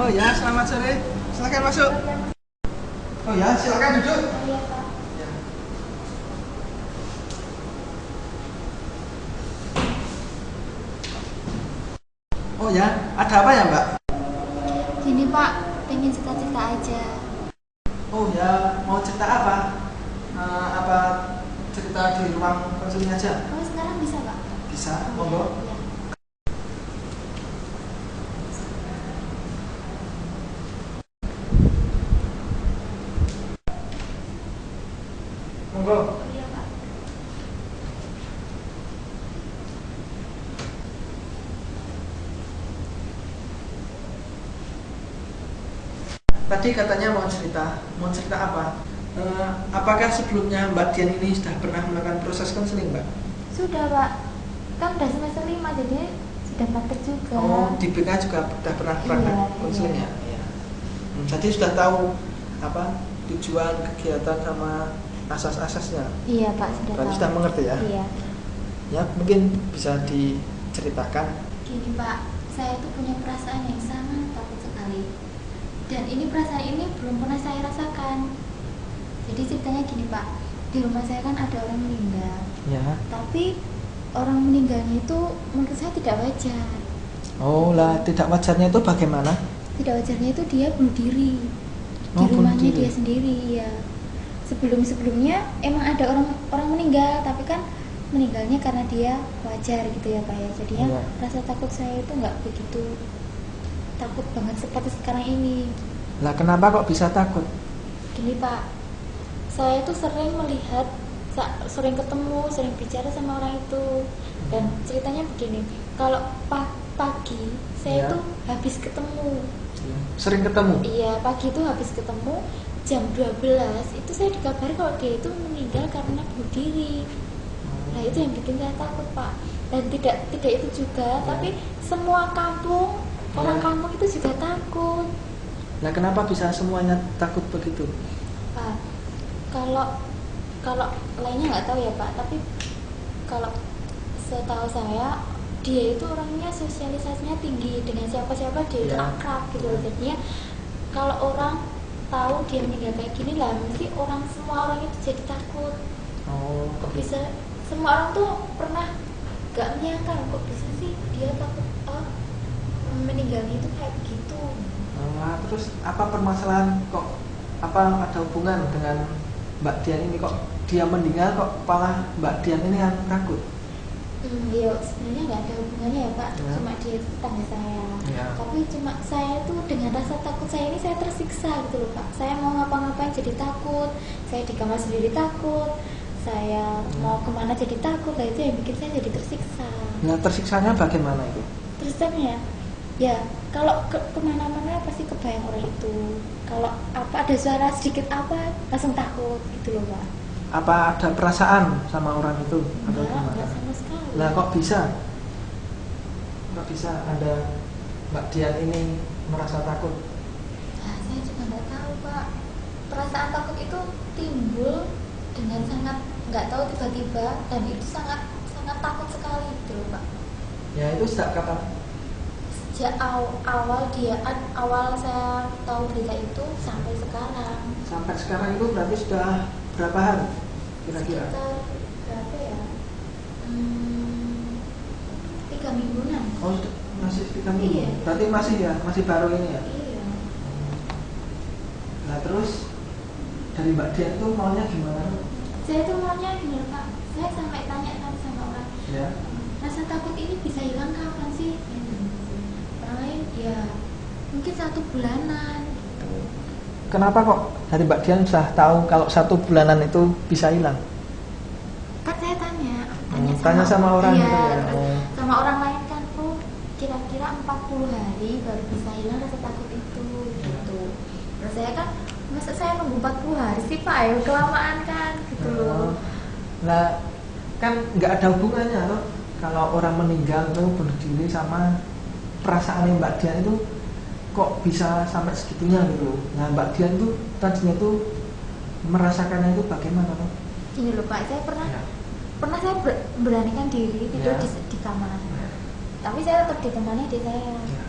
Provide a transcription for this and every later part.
Oh ya, selamat sore. Silakan masuk. Oh ya, silakan duduk. Iya, Pak. Ya. Oh ya, ada apa ya Mbak? Gini, Pak, pengen cerita-cerita aja. Oh ya, mau cerita apa? Apa cerita di ruang konseling aja? Oh, sekarang bisa, Pak? Bisa, monggo. Iya. Monggo. Oh, iya, Pak. Tadi katanya mau cerita apa? Apakah sebelumnya Mbak Dian ini sudah pernah melakukan proses konseling, Mbak? Sudah, Pak. Kan udah semester 5, jadi sudah praktek juga. Oh, di BK juga sudah pernah praktek Iya, konseling iya. ya? Iya. Jadi sudah tahu apa tujuan kegiatan sama asas-asasnya. Iya, Pak, sudah Berarti tahu. sudah mengerti ya? Iya. Ya, mungkin bisa diceritakan. Gini, Pak, saya tuh punya perasaan yang sangat takut sekali. Dan ini perasaan ini belum pernah saya rasakan. Jadi ceritanya gini, Pak. Di rumah saya kan ada orang meninggal. Ya. Tapi orang meninggalnya itu menurut saya tidak wajar. Oh lah, tidak wajarnya itu bagaimana? Tidak wajarnya itu dia bunuh diri di Oh, bunuh rumahnya diri. dia sendiri ya. Sebelumnya emang ada orang meninggal, tapi kan meninggalnya karena dia wajar gitu ya, Pak ya. Jadinya Iya. rasa takut saya itu nggak begitu takut banget seperti sekarang ini. Lah kenapa kok bisa takut? Gini, Pak, saya tuh sering melihat, sering ketemu, sering bicara sama orang itu. Dan ceritanya begini, kalau pagi saya Iya. tuh habis ketemu. Sering ketemu? Iya, pagi itu habis ketemu jam 12 itu saya dikabari kalau dia itu meninggal karena bunuh diri. Nah, itu yang bikin saya takut, Pak. Dan tidak itu juga, Ya. tapi semua kampung, orang Ya. kampung itu juga takut. Nah kenapa bisa semuanya takut begitu? Pak, kalau lainnya nggak tahu ya, Pak, tapi kalau setahu saya dia itu orangnya sosialisasinya tinggi, dengan siapa-siapa dia itu Ya. akrab gitu loh. Jadinya kalau orang tahu dia meninggal kayak gini lah, mesti semua orang itu jadi takut. Oh, Kok bisa semua orang tuh pernah gak menyangka kok bisa sih dia takut meninggalnya itu kayak gitu. Nah, terus apa permasalahan kok ada hubungan dengan Mbak Dian ini kok dia meninggal kok malah Mbak Dian ini yang takut? Ya sebenarnya nggak ada hubungannya ya, Pak. Ya. Cuma dia itu tetangga saya. Ya. Tapi cuma saya tuh dengan rasa takut saya ini saya tersiksa gitu loh, Pak. Saya mau ngapa-ngapain jadi takut. Saya di kamar sendiri takut. Saya mau kemana jadi takut. Nah, itu yang bikin saya jadi tersiksa. Nah tersiksanya bagaimana itu? Terus ya kalau kemana-mana pasti kebayang orang itu. Kalau ada suara sedikit apa langsung takut gitu loh, Pak. Apa ada perasaan sama orang itu atau Enggak gimana? sama sekali. Nah kok bisa ada Mbak Dian ini merasa takut? Nah, saya juga nggak tahu, Pak. Perasaan takut itu timbul dengan sangat nggak tahu tiba-tiba, dan itu sangat sangat takut sekali gitu loh, Pak. Ya itu sejak kapan? Sejak awal saya tahu berita itu sampai sekarang. Sampai sekarang itu berarti sudah berapa hari kira-kira? Sekitar berapa ya? 3 mingguan. Oh masih 3 minggu? Iya. Berarti masih baru ini ya? Iya. Nah terus dari Mbak Dian itu maunya gimana? Saya tuh maunya gini loh, Pak. Saya sampai tanya kan sama orang, Ya. rasa takut ini bisa hilang kapan sih? Orang lain ya mungkin 1 bulanan gitu. Kenapa kok dari Mbak Dian sudah tahu kalau 1 bulanan itu bisa hilang? Kan saya Tanya sama orang iya, itu ya. terus sama orang lain kan, kira-kira 40 hari baru bisa hilang rasa takut itu gitu. Terus saya kan, masa saya nunggu 40 hari sih, Pak, ya kelamaan kan gitu loh. Nah kan nggak ada hubungannya loh kalau orang meninggal itu bunuh diri sama perasaan Mbak Dian itu kok bisa sampai segitunya gitu. Nah Mbak Dian tuh tadinya tuh merasakannya itu bagaimana loh? Gini loh, Pak, saya pernah Ya. saya beranikan diri tidur Ya. di kamar. Tapi saya tetap ditemani adik saya. Ya.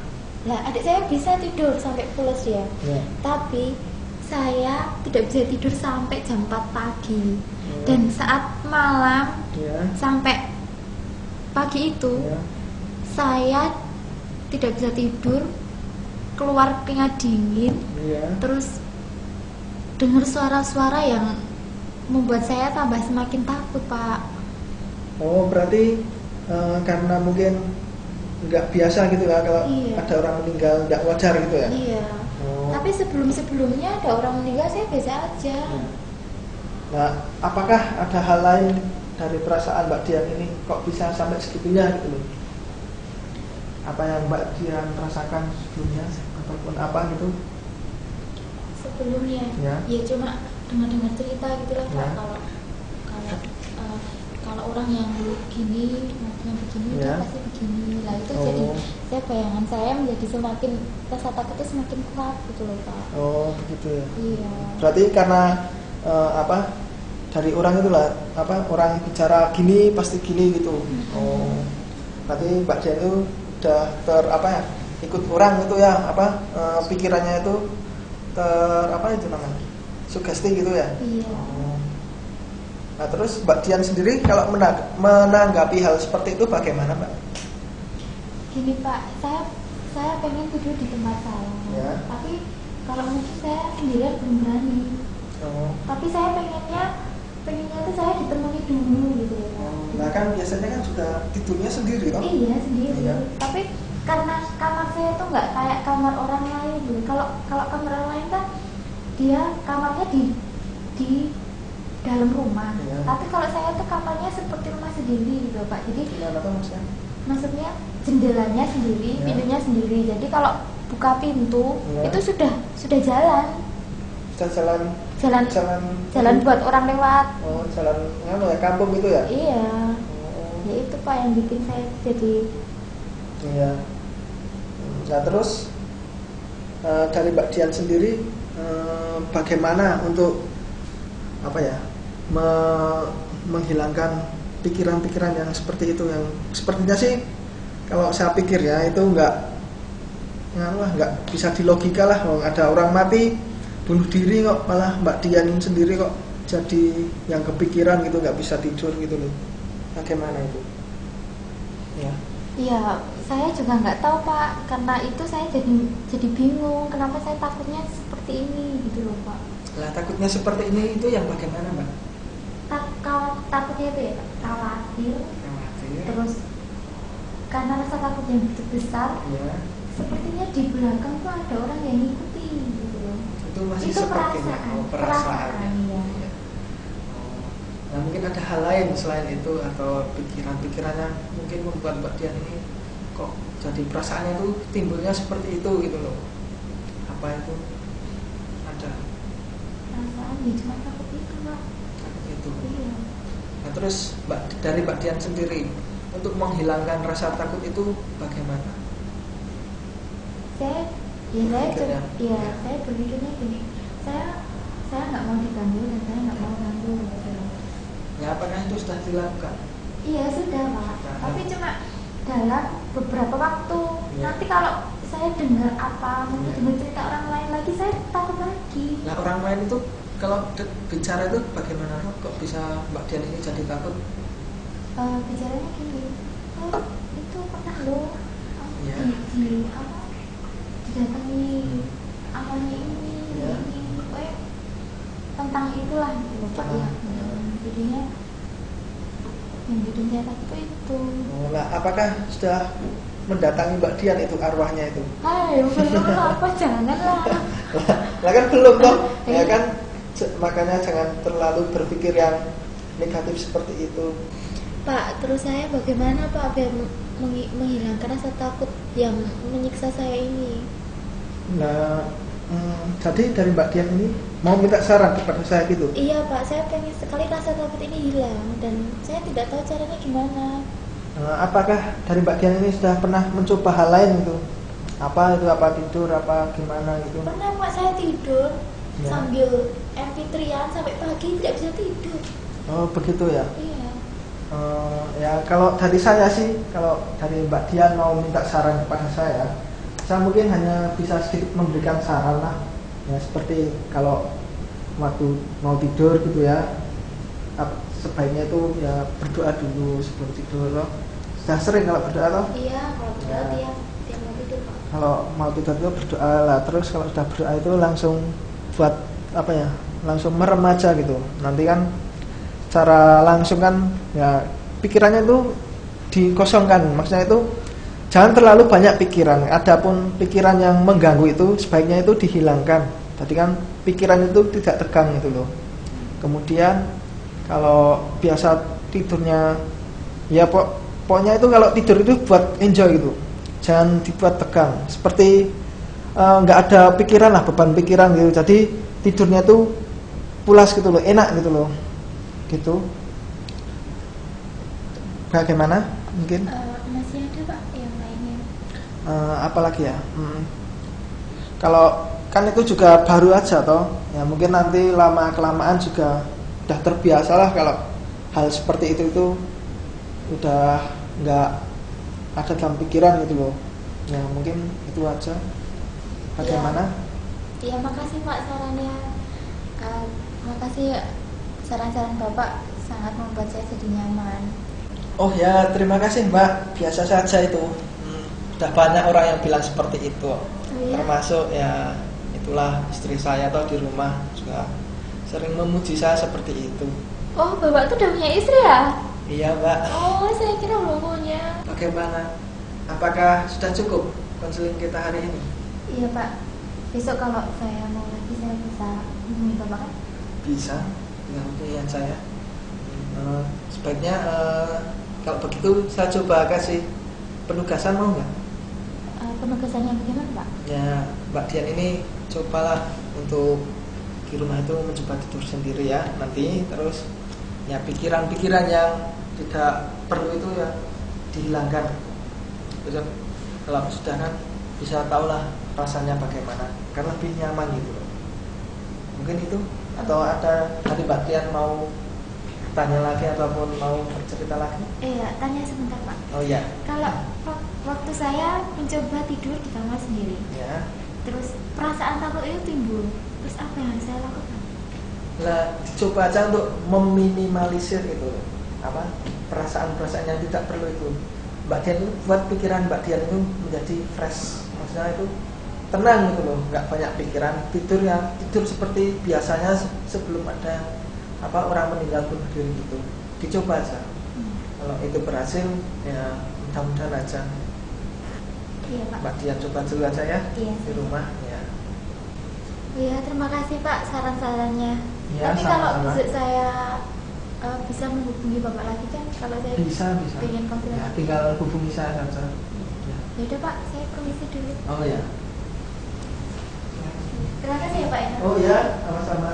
Lah adik saya bisa tidur sampai pulas ya. Ya. Tapi saya tidak bisa tidur sampai jam 4 pagi. Dan saat malam Ya. sampai pagi itu Ya. saya tidak bisa tidur, keluar keringat dingin, Ya. terus dengar suara-suara yang membuat saya tambah semakin takut, Pak. Oh, berarti karena mungkin nggak biasa gitu ya kalau Iya. ada orang meninggal, nggak wajar gitu ya. Iya. Oh. Tapi sebelum-sebelumnya ada orang meninggal saya biasa aja. Nah, apakah ada hal lain dari perasaan Mbak Dian ini kok bisa sampai segitunya gitu loh? Apa yang Mbak Dian rasakan sebelumnya ataupun apa gitu? Sebelumnya Ya. ya cuma dengar-dengar cerita gitu lah, Pak. Ya. Kalau kalau eh, kalau orang yang begini matinya begini Ya. dia pasti begini lah, itu Oh. jadi saya bayangan saya menjadi semakin, rasa takut itu semakin kuat gitu loh, Pak. Oh, begitu ya. Iya. Berarti karena apa? Dari orang itulah apa? Orang bicara gini pasti gini gitu. Oh. Berarti Mbak Dian itu udah apa ya? Ikut orang itu ya, apa? Pikirannya itu apa itu namanya? Sugesti gitu ya. Iya. Oh. Nah, terus Mbak Dian sendiri kalau menanggapi hal seperti itu bagaimana, Mbak? Gini, Pak, saya pengen tidur di tempat saya. Ya. Tapi kalau mungkin saya sendirian belum berani. Oh. Tapi saya pengennya tuh saya ditemani dulu gitu ya, Pak. Nah, kan biasanya kan juga tidurnya sendiri toh? Iya, sendiri. Iya. Tapi karena kamar saya tuh nggak kayak kamar orang lain gitu. Kalau kamar orang lain kan dia kamarnya di dalam rumah. Iya. Tapi kalau saya tuh kamarnya seperti rumah sendiri gitu, Pak. Jadi Gimana tuh maksudnya? maksudnya jendelanya sendiri, Ya. pintunya sendiri. Jadi kalau buka pintu Ya. itu sudah jalan Jalan buat orang lewat. oh, jalan nganu ya, kampung gitu ya? Iya. Oh, Ya itu, Pak, yang bikin saya jadi iya. Nah, terus dari Mbak Dian sendiri bagaimana untuk apa ya? Menghilangkan pikiran-pikiran yang seperti itu, yang sepertinya sih kalau saya pikir ya itu nggak bisa dilogika lah. Ada orang mati bunuh diri kok malah Mbak Dian sendiri kok jadi yang kepikiran gitu, nggak bisa tidur gitu loh. Bagaimana itu? Ya. Iya, saya juga nggak tahu, Pak. Karena itu saya jadi bingung kenapa saya takutnya seperti ini gitu loh, Pak. Lah, takutnya seperti ini itu yang bagaimana, Mbak? Takutnya itu ya, khawatir. Khawatir. Terus karena rasa takut yang begitu besar, Ya. sepertinya di belakang tuh ada orang yang ngikuti gitu loh. Itu masih Itu sepertinya. perasaan, Perasaan. iya. Iya. Oh. Nah, mungkin ada hal lain selain itu atau pikiran-pikirannya mungkin membuat Mbak Dian ini kok jadi perasaannya itu timbulnya seperti itu gitu loh. Apa itu? Ada Perasaan ya cuma takut itu, Pak. itu. Iya. Nah, terus dari Mbak Dian sendiri untuk menghilangkan rasa takut itu bagaimana? Saya Berpikirnya? saya berpikirnya gini, saya nggak mau diganggu dan saya nggak mau ganggu gitu loh. Ya, apakah itu sudah dilakukan? Iya sudah, Pak. Nah. Tapi cuma dalam beberapa waktu. Iya. Nanti kalau saya dengar apa, mungkin Iya. dengar cerita orang lain lagi, saya takut lagi. Nah, orang lain itu kalau bicara itu bagaimana? Kok bisa Mbak Dian ini jadi takut? Bicaranya gini, oh itu pernah loh, Iya. didatangi awalnya ini, Iya. pokoknya tentang itulah gitu loh, Pak ya. Jadinya yang bikin saya takut itu. Oh, nah, apakah sudah mendatangi Mbak Dian itu arwahnya itu? Hai, belum apa, janganlah. Lah kan belum toh, ya kan? Makanya jangan terlalu berpikir yang negatif seperti itu. Pak, terus saya bagaimana, Pak, biar menghilangkan rasa takut yang menyiksa saya ini? Nah, jadi dari Mbak Dian ini mau minta saran kepada saya gitu. Iya, Pak, saya pengen sekali rasa takut ini hilang dan saya tidak tahu caranya gimana. Apakah dari Mbak Dian ini sudah pernah mencoba hal lain gitu? Apa itu, apa tidur, apa gimana gitu? Pernah, Pak, saya tidur Ya. sambil MP3-an sampai pagi tidak bisa tidur. Oh, begitu ya. Iya. Ya, kalau dari saya sih, kalau dari Mbak Dian mau minta saran kepada saya, saya mungkin hanya bisa sedikit memberikan saran lah, ya seperti kalau waktu mau tidur gitu ya, sebaiknya itu ya berdoa dulu sebelum tidur loh. Sudah sering kalau berdoa loh? Iya, kalau berdoa Ya. tiap mau tidur Pak. Kalau mau tidur itu berdoa lah, terus kalau sudah berdoa itu langsung buat apa ya, langsung merem aja gitu. Nanti kan secara langsung kan ya pikirannya itu dikosongkan, maksudnya itu jangan terlalu banyak pikiran. Adapun pikiran yang mengganggu itu sebaiknya itu dihilangkan. Tadi kan pikiran itu tidak tegang gitu loh. Kemudian kalau biasa tidurnya ya pokoknya itu kalau tidur itu buat enjoy gitu, jangan dibuat tegang. Seperti nggak ada pikiran lah, beban pikiran gitu. Jadi tidurnya itu pulas gitu loh, enak gitu loh, gitu. Bagaimana? Mungkin Masih ada Pak yang lainnya. apalagi ya? Kalau kan itu juga baru aja toh, ya mungkin nanti lama kelamaan juga udah terbiasa lah kalau hal seperti itu udah nggak ada dalam pikiran gitu loh. Ya mungkin itu aja. Bagaimana? Iya, makasih Pak sarannya. Makasih saran-saran Bapak sangat membuat saya jadi nyaman. Oh ya, terima kasih Mbak. Biasa saja itu. Udah banyak orang yang bilang seperti itu. Iya? Termasuk ya itulah istri saya atau di rumah juga sering memuji saya seperti itu. Oh, Bapak tuh udah punya istri ya? Iya Mbak. Oh, saya kira belum punya. Bagaimana? Apakah sudah cukup konseling kita hari ini? Iya Pak. Besok kalau saya mau lagi saya bisa hubungi Bapak kan? Bisa dengan pilihan saya. Sebaiknya kalau begitu saya coba kasih penugasan, mau nggak? Penugasannya bagaimana Pak? Ya Mbak Dian ini cobalah untuk di rumah itu mencoba tidur sendiri ya nanti. Terus ya pikiran-pikiran yang tidak perlu itu ya dihilangkan. Terus kalau sudah kan bisa tahulah rasanya bagaimana, kan lebih nyaman gitu loh. Mungkin itu, atau ada dari Mbak Dian mau tanya lagi ataupun mau bercerita lagi? Iya, tanya sebentar Pak. Oh iya. Kalau waktu saya mencoba tidur di kamar sendiri, Ya. terus perasaan takut itu timbul, terus apa yang harus saya lakukan? Nah, coba aja untuk meminimalisir itu apa perasaan-perasaan yang tidak perlu itu. Mbak Dian itu buat pikiran Mbak Dian itu menjadi fresh, maksudnya itu tenang gitu loh, nggak banyak pikiran, tidur seperti biasanya sebelum ada apa orang meninggal bunuh diri gitu. Dicoba aja. Kalau itu berhasil ya mudah-mudahan aja. Iya Pak. Mbak Dian coba dulu aja ya Iya. di rumah ya. Iya, terima kasih Pak saran-sarannya. Ya, Tapi kalau sama-sama. besok saya bisa menghubungi Bapak lagi kan? Kalau saya Bisa. pengen Ya, konsultasi. tinggal hubungi saya saja. Ya. Yaudah Pak, saya permisi dulu. Oh ya. Terima kasih ya Pak ya. Oh ya, sama-sama.